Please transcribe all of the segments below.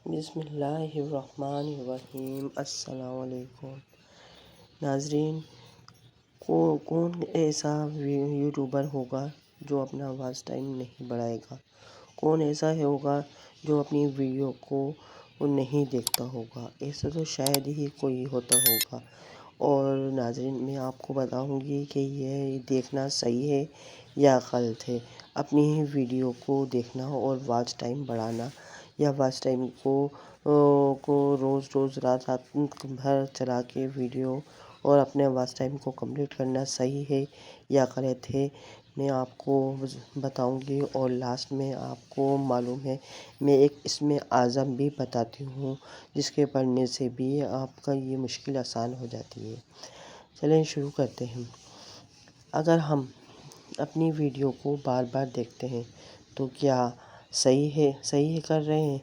بسم اللہ الرحمن الرحیم۔ السلام علیکم ناظرین۔ کون ایسا یوٹیوبر ہوگا جو اپنا واچ ٹائم نہیں بڑھائے گا؟ کون ایسا ہوگا جو اپنی ویڈیو کو نہیں دیکھتا ہوگا؟ ایسا تو شاید ہی کوئی ہوتا ہوگا۔ اور ناظرین، میں آپ کو بتاؤں گی کہ یہ دیکھنا صحیح ہے یا غلط ہے۔ اپنی ویڈیو کو دیکھنا اور واچ ٹائم بڑھانا، یا واچ ٹائم کو روز رات بھر چلا کے ویڈیو اور اپنے واچ ٹائم کو کمپلیٹ کرنا صحیح ہے یا غلط ہے، میں آپ کو بتاؤں گی۔ اور لاسٹ میں آپ کو معلوم ہے، میں ایک اسم اعظم بھی بتاتی ہوں جس کے پڑھنے سے بھی آپ کا یہ مشکل آسان ہو جاتی ہے۔ چلیں شروع کرتے ہیں۔ اگر ہم اپنی ویڈیو کو بار بار دیکھتے ہیں تو کیا صحیح کر رہے ہیں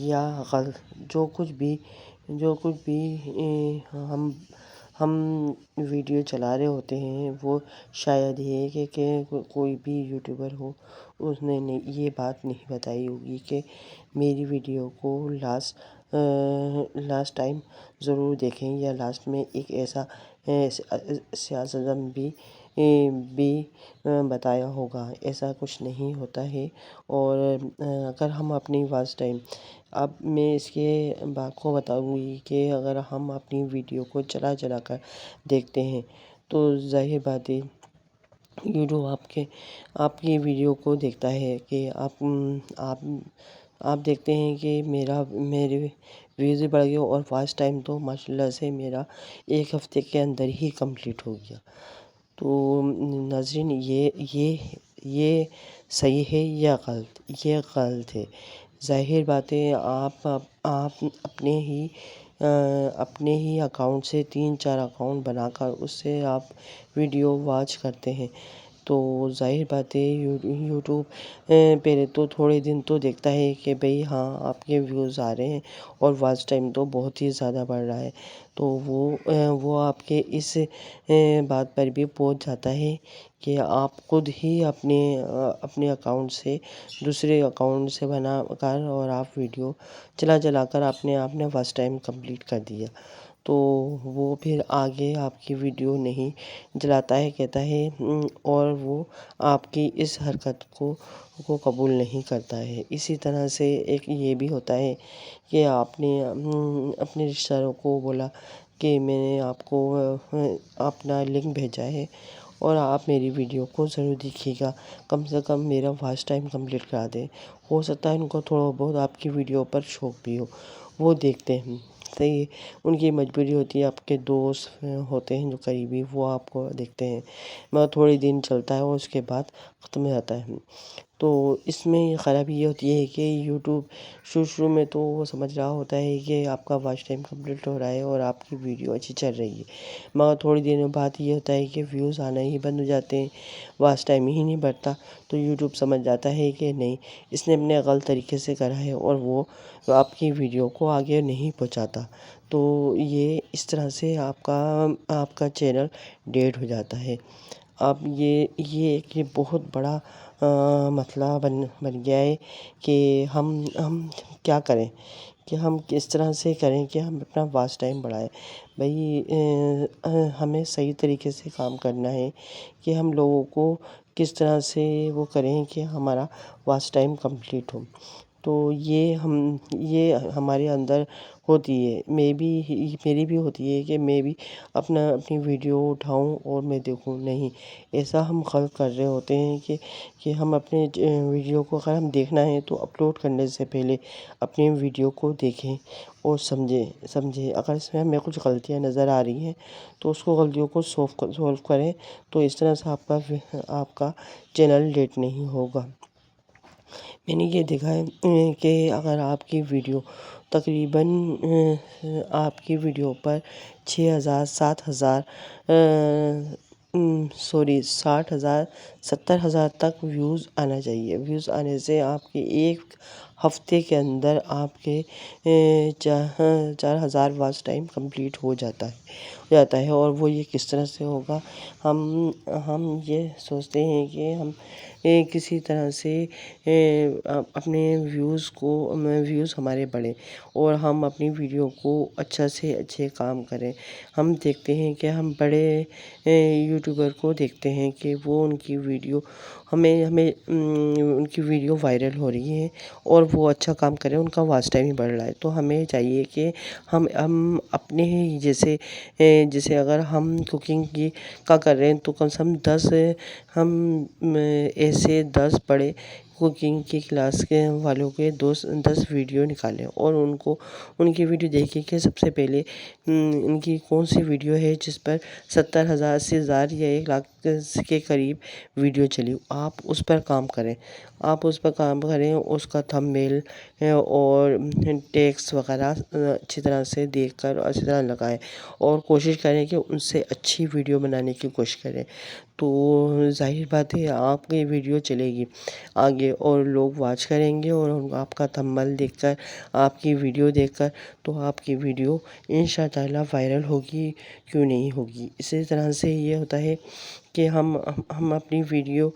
یا غلط؟ جو کچھ بھی ہم ویڈیو چلا رہے ہوتے ہیں، وہ شاید یہ کہ کوئی بھی یوٹیوبر ہو، اس نے یہ بات نہیں بتائی ہوگی کہ میری ویڈیو کو لاسٹ ٹائم ضرور دیکھیں، یا لاسٹ میں ایک ایسا سیاستدان بھی بتایا ہوگا۔ ایسا کچھ نہیں ہوتا ہے۔ اور اگر ہم اپنی واچ ٹائم، اب میں اس کے بات کو بتاؤں گی کہ اگر ہم اپنی ویڈیو کو چلا کر دیکھتے ہیں تو ظاہر بات ہے یوٹیوب آپ کی ویڈیو کو دیکھتا ہے کہ آپ دیکھتے ہیں کہ میرے ویوز بڑھ گئے اور واچ ٹائم تو ماشاء اللہ سے میرا ایک ہفتے کے اندر ہی کمپلیٹ ہو گیا۔ تو ناظرین، یہ صحیح ہے یا غلط؟ یہ غلط ہے۔ ظاہر بات ہے آپ اپنے ہی اکاؤنٹ سے 3-4 اکاؤنٹ بنا کر اس سے آپ ویڈیو واچ کرتے ہیں، تو ظاہر بات ہے یوٹیوب پہلے تو تھوڑے دن تو دیکھتا ہے کہ بھئی ہاں آپ کے ویوز آ رہے ہیں اور واچ ٹائم تو بہت ہی زیادہ بڑھ رہا ہے، تو وہ آپ کے اس بات پر بھی پہنچ جاتا ہے کہ آپ خود ہی اپنے اکاؤنٹ سے دوسرے اکاؤنٹ سے بنا کر اور آپ ویڈیو چلا کر آپ نے واچ ٹائم کمپلیٹ کر دیا، تو وہ پھر آگے آپ کی ویڈیو نہیں چلاتا ہے، کہتا ہے، اور وہ آپ کی اس حرکت کو قبول نہیں کرتا ہے۔ اسی طرح سے ایک یہ بھی ہوتا ہے کہ آپ نے اپنے رشتہ داروں کو بولا کہ میں نے آپ کو اپنا لنک بھیجا ہے اور آپ میری ویڈیو کو ضرور دیکھیے گا، کم سے کم میرا واچ ٹائم کمپلیٹ کرا دیں۔ ہو سکتا ہے ان کو تھوڑا بہت آپ کی ویڈیو پر شوق بھی ہو، وہ دیکھتے ہیں، صحیح ہے، ان کی مجبوری ہوتی ہے۔ آپ کے دوست ہوتے ہیں جو قریبی، وہ آپ کو دیکھتے ہیں، مگر تھوڑے دن چلتا ہے اور اس کے بعد ختم ہو جاتا ہے۔ تو اس میں خرابی یہ ہوتی ہے کہ یوٹیوب شروع میں تو وہ سمجھ رہا ہوتا ہے کہ آپ کا واچ ٹائم کمپلیٹ ہو رہا ہے اور آپ کی ویڈیو اچھی چل رہی ہے، مگر تھوڑی دنوں بعد یہ ہوتا ہے کہ ویوز آنا ہی بند ہو جاتے ہیں، واچ ٹائم ہی نہیں بڑھتا، تو یوٹیوب سمجھ جاتا ہے کہ نہیں، اس نے اپنے غلط طریقے سے کرا ہے اور وہ آپ کی ویڈیو کو آگے نہیں پہنچاتا، تو یہ اس طرح سے آپ کا چینل ڈیڈ ہو جاتا ہے۔ اب یہ بہت بڑا مسئلہ بن گیا ہے کہ ہم کیا کریں، کہ ہم کس طرح سے کریں کہ ہم اپنا واچ ٹائم بڑھائیں۔ بھئی ہمیں صحیح طریقے سے کام کرنا ہے کہ ہم لوگوں کو کس طرح سے وہ کریں کہ ہمارا واچ ٹائم کمپلیٹ ہو، تو یہ ہمارے اندر ہوتی ہے، میری بھی ہوتی ہے کہ میں بھی اپنی ویڈیو اٹھاؤں اور میں دیکھوں، نہیں، ایسا ہم غلط کر رہے ہوتے ہیں کہ ہم اپنے ویڈیو کو اگر ہم دیکھنا ہے تو اپلوڈ کرنے سے پہلے اپنی ویڈیو کو دیکھیں اور سمجھیں، اگر اس میں ہمیں کچھ غلطیاں نظر آ رہی ہیں تو اس کو غلطیوں کو سولو کریں، تو اس طرح سے آپ کا چینل ڈیڈ نہیں ہوگا۔ میں نے یہ دیکھا ہے کہ اگر آپ کی ویڈیو تقریباً آپ کی ویڈیو پر 6,000 7,000 60,000 تک ویوز آنا چاہیے۔ ویوز آنے سے آپ کے ایک ہفتے کے اندر آپ کے 4,000 واچ ٹائم کمپلیٹ ہو جاتا ہے۔ اور وہ یہ کس طرح سے ہوگا، ہم یہ سوچتے ہیں کہ ہم کسی طرح سے اپنے ویوز ہمارے بڑھیں اور ہم اپنی ویڈیو کو اچھا سے اچھے کام کریں۔ ہم دیکھتے ہیں کہ ہم بڑے یوٹیوبر کو دیکھتے ہیں کہ وہ ان کی ویڈیو ان کی ویڈیو وائرل ہو رہی ہے اور وہ اچھا کام کریں، ان کا واچ ٹائم ہی بڑھ رہا ہے۔ تو ہمیں چاہیے کہ ہم اپنے ہی جیسے اگر ہم کوکنگ کا کر رہے ہیں تو کم سے کم 10 ہم ایسے 10 بڑے کوکنگ کی کلاس کے والوں کے 10 ویڈیو نکالیں اور ان کی ویڈیو دیکھیں کہ سب سے پہلے ان کی کون سی ویڈیو ہے جس پر 70,000 80,000 یا 1 لاکھ کے قریب ویڈیو چلی، آپ اس پر کام کریں۔ اس کا تھمبنیل اور ٹیکسٹ وغیرہ اچھی طرح سے دیکھ کر اچھی طرح لگائیں اور کوشش کریں کہ ان سے اچھی ویڈیو بنانے کی کوشش کریں۔ تو ظاہر بات ہے آپ کی ویڈیو چلے گی آگے اور لوگ واچ کریں گے اور آپ کا تھمبنیل دیکھ کر، آپ کی ویڈیو دیکھ کر تو آپ کی ویڈیو انشاء تعالیٰ وائرل ہوگی، کیوں نہیں ہوگی۔ اسی طرح سے یہ ہوتا ہے کہ ہم اپنی ویڈیو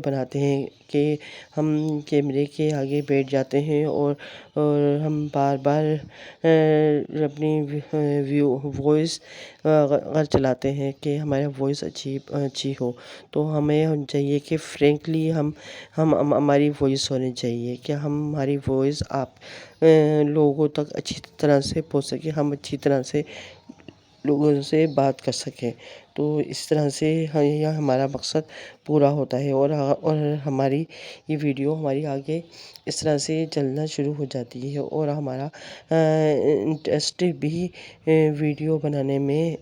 بناتے ہیں کہ ہم کیمرے کے آگے بیٹھ جاتے ہیں اور ہم بار بار اپنی وائس چلاتے ہیں کہ ہمارا وائس اچھی ہو۔ تو ہمیں چاہیے کہ فرینکلی ہماری وائس ہونی چاہیے کہ ہماری وائس آپ لوگوں تک اچھی طرح سے پہنچ سکے، ہم اچھی طرح سے لوگوں سے بات کر سکیں۔ تو اس طرح سے ہمارا مقصد پورا ہوتا ہے اور ہماری یہ ویڈیو ہماری آگے اس طرح سے چلنا شروع ہو جاتی ہے اور ہمارا انٹرسٹ بھی ویڈیو بنانے میں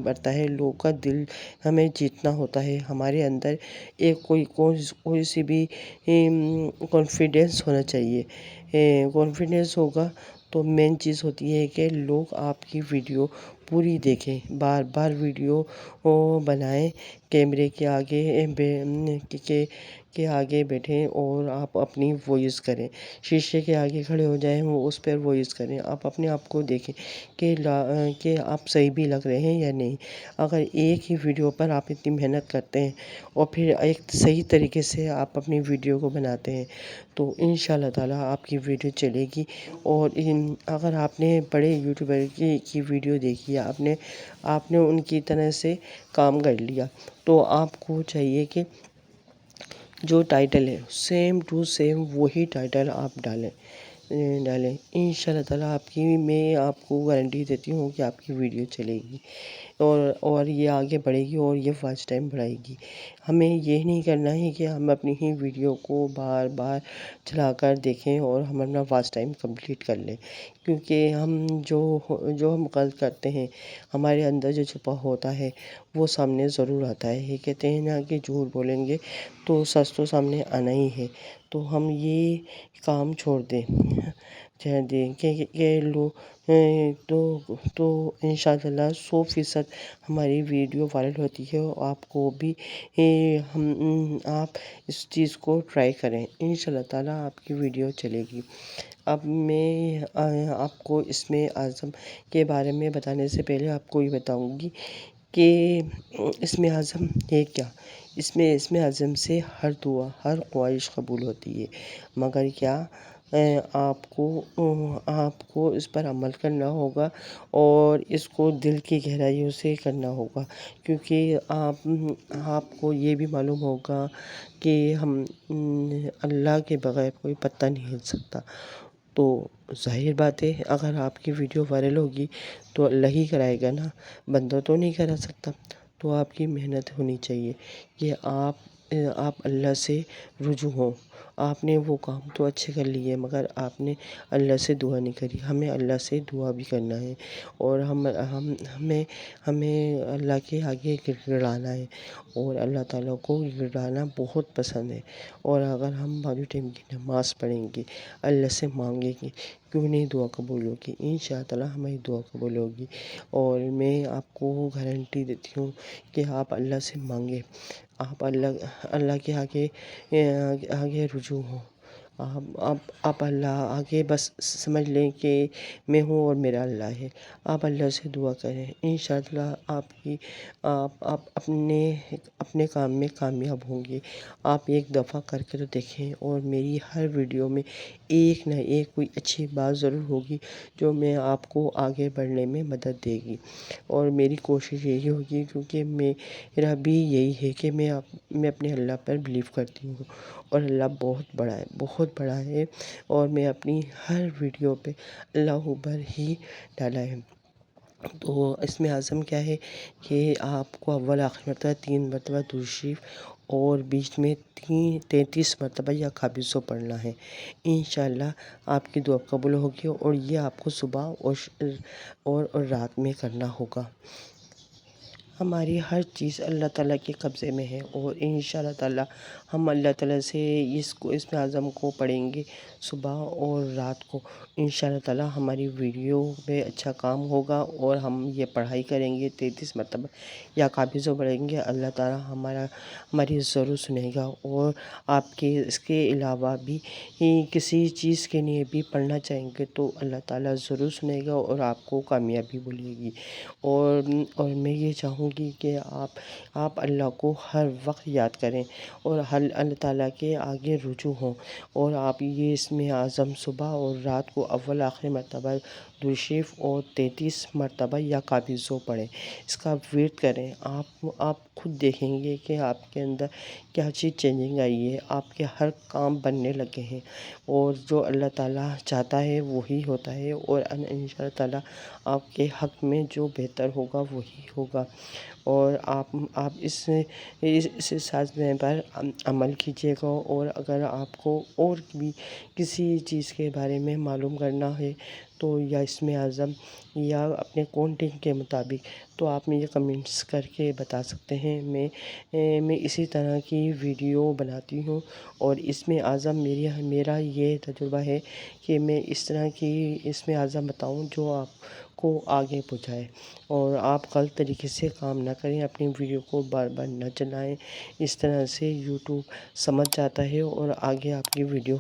بڑھتا ہے۔ لوگوں کا دل ہمیں جیتنا ہوتا ہے، ہمارے اندر ایک کوئی سی بھی کانفیڈنس ہونا چاہیے۔ کانفیڈنس ہوگا تو مین چیز ہوتی ہے کہ لوگ آپ کی ویڈیو پوری دیکھیں، بار بار ویڈیو بنائیں، کیمرے کے آگے بیٹھیں اور آپ اپنی وائس کریں، شیشے کے آگے کھڑے ہو جائیں، اس پر وائس کریں، آپ اپنے آپ کو دیکھیں کہ آپ صحیح بھی لگ رہے ہیں یا نہیں۔ اگر ایک ہی ویڈیو پر آپ اتنی محنت کرتے ہیں اور پھر ایک صحیح طریقے سے آپ اپنی ویڈیو کو بناتے ہیں تو انشاءاللہ تعالیٰ آپ کی ویڈیو چلے گی۔ اور اگر آپ نے بڑے یوٹیوبر کی ویڈیو دیکھی ہے، آپ نے ان کی طرح سے کام کر لیا تو آپ کو چاہیے کہ جو ٹائٹل ہے سیم ٹو سیم وہی ٹائٹل آپ ڈالیں۔ انشاءاللہ تعالیٰ میں آپ کو گارنٹی دیتی ہوں کہ آپ کی ویڈیو چلے گی اور یہ آگے بڑھے گی اور یہ واچ ٹائم بڑھائے گی۔ ہمیں یہ نہیں کرنا ہے کہ ہم اپنی ہی ویڈیو کو بار بار چلا کر دیکھیں اور ہم اپنا واچ ٹائم کمپلیٹ کر لیں، کیونکہ ہم جو ہم غلط کرتے ہیں، ہمارے اندر جو چھپا ہوتا ہے وہ سامنے ضرور آتا ہے۔ یہ کہتے ہیں نا کہ جھوٹ بولیں گے تو سچ تو سامنے آنا ہی ہے۔ تو ہم یہ کام چھوڑ دیں کہ تو انشاء اللہ 100% ہماری ویڈیو وائرل ہوتی ہے اور آپ کو بھی آپ اس چیز کو ٹرائی کریں، انشاءاللہ تعالیٰ آپ کی ویڈیو چلے گی۔ اب میں آپ کو اسم اعظم کے بارے میں بتانے سے پہلے آپ کو یہ بتاؤں گی کہ اسم اعظم ہے کیا۔ اسم اعظم سے ہر دعا، ہر خواہش قبول ہوتی ہے، مگر کیا آپ کو اس پر عمل کرنا ہوگا اور اس کو دل کی گہرائیوں سے کرنا ہوگا، کیونکہ آپ کو یہ بھی معلوم ہوگا کہ اللہ کے بغیر کوئی پتہ نہیں ہل سکتا۔ تو ظاہر بات ہے اگر آپ کی ویڈیو وائرل ہوگی تو اللہ ہی کرائے گا نا، بندہ تو نہیں کرا سکتا۔ تو آپ کی محنت ہونی چاہیے کہ آپ اللہ سے رجوع ہوں۔ آپ نے وہ کام تو اچھے کر لیے مگر آپ نے اللہ سے دعا نہیں کری، ہمیں اللہ سے دعا بھی کرنا ہے اور ہمیں اللہ کے آگے گڑ گڑانا ہے اور اللہ تعالیٰ کو گڑ گڑانا بہت پسند ہے۔ اور اگر ہم 5 ٹائم کی نماز پڑھیں گے، اللہ سے مانگیں گے، کیوں نہیں دعا قبول ہوگی، انشاء تعالیٰ ہماری دعا قبول ہوگی۔ اور میں آپ کو گارنٹی دیتی ہوں کہ آپ اللہ سے مانگیں، آپ اللہ کے آگے رجوع ہوں، آپ اللہ آگے بس سمجھ لیں کہ میں ہوں اور میرا اللہ ہے۔ آپ اللہ سے دعا کریں، انشاءاللہ آپ اپنے کام میں کامیاب ہوں گے۔ آپ ایک دفعہ کر کے تو دیکھیں، اور میری ہر ویڈیو میں ایک نہ ایک کوئی اچھی بات ضرور ہوگی جو میں آپ کو آگے بڑھنے میں مدد دے گی۔ اور میری کوشش یہی ہوگی، کیونکہ میرا بھی یہی ہے کہ میں اپنے اللہ پر بلیو کرتی ہوں، اور اللہ بہت بڑا ہے، بہت بڑا ہے، اور میں اپنی ہر ویڈیو پہ اللہ اکبر ہی ڈالا ہے۔ تو اس میں اعظم کیا ہے کہ آپ کو اول آخر مرتبہ 3 مرتبہ درود شریف اور بیچ میں 33 مرتبہ یا قابضہ پڑھنا ہے۔ انشاءاللہ آپ کی دعا قبول ہوگی، اور یہ آپ کو صبح اور رات میں کرنا ہوگا۔ ہماری ہر چیز اللہ تعالیٰ کے قبضے میں ہے، اور انشاءاللہ تعالیٰ ہم اللہ تعالیٰ سے اس میں اعظم کو پڑھیں گے صبح اور رات کو۔ انشاءاللہ تعالیٰ ہماری ویڈیو میں اچھا کام ہوگا، اور ہم یہ پڑھائی کریں گے 33 مرتبہ یا قابضہ پڑھیں گے، اللہ تعالیٰ ہماری ضرور سنے گا۔ اور آپ کے اس کے علاوہ بھی کسی چیز کے لیے بھی پڑھنا چاہیں گے تو اللہ تعالیٰ ضرور سنے گا، اور آپ کو کامیابی ملے گی۔ اور میں یہ چاہوں گی کہ آپ اللہ کو ہر وقت یاد کریں، اور اللہ تعالیٰ کے آگے رجوع ہوں، اور آپ یہ اس میں اعظم صبح اور رات کو اول آخر مرتبہ درود شریف اور 33 مرتبہ یا قابضہ پڑھیں، اس کا ورد کریں۔ آپ خود دیکھیں گے کہ آپ کے اندر کیا چیز چینجنگ آئی ہے، آپ کے ہر کام بننے لگے ہیں، اور جو اللہ تعالیٰ چاہتا ہے وہی ہوتا ہے، اور انشاءاللہ تعالیٰ آپ کے حق میں جو بہتر ہوگا وہی ہوگا۔ اور آپ اس ساتھ میں پر عمل کیجیے گا، اور اگر آپ کو اور بھی کسی چیز کے بارے میں معلوم کرنا ہے تو یا اس میں اعظم یا اپنے کانٹینٹ کے مطابق تو آپ مجھے کمنٹس کر کے بتا سکتے ہیں۔ میں اسی طرح کی ویڈیو بناتی ہوں، اور اس میں اعظم میرا یہ تجربہ ہے کہ میں اس طرح کی اس میں اعظم بتاؤں جو آپ کو آگے پہنچائے، اور آپ غلط طریقے سے کام نہ کریں، اپنی ویڈیو کو بار بار نہ چلائیں۔ اس طرح سے یوٹیوب سمجھ جاتا ہے، اور آگے آپ کی ویڈیو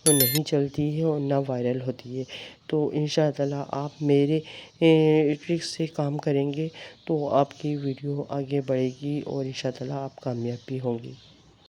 نہیں چلتی ہے اور نہ وائرل ہوتی ہے۔ تو انشاءاللہ تعالیٰ آپ میرے ٹرک سے کام کریں گے تو آپ کی ویڈیو آگے بڑھے گی، اور انشاءاللہ تعالیٰ آپ کامیاب بھی ہوں گی۔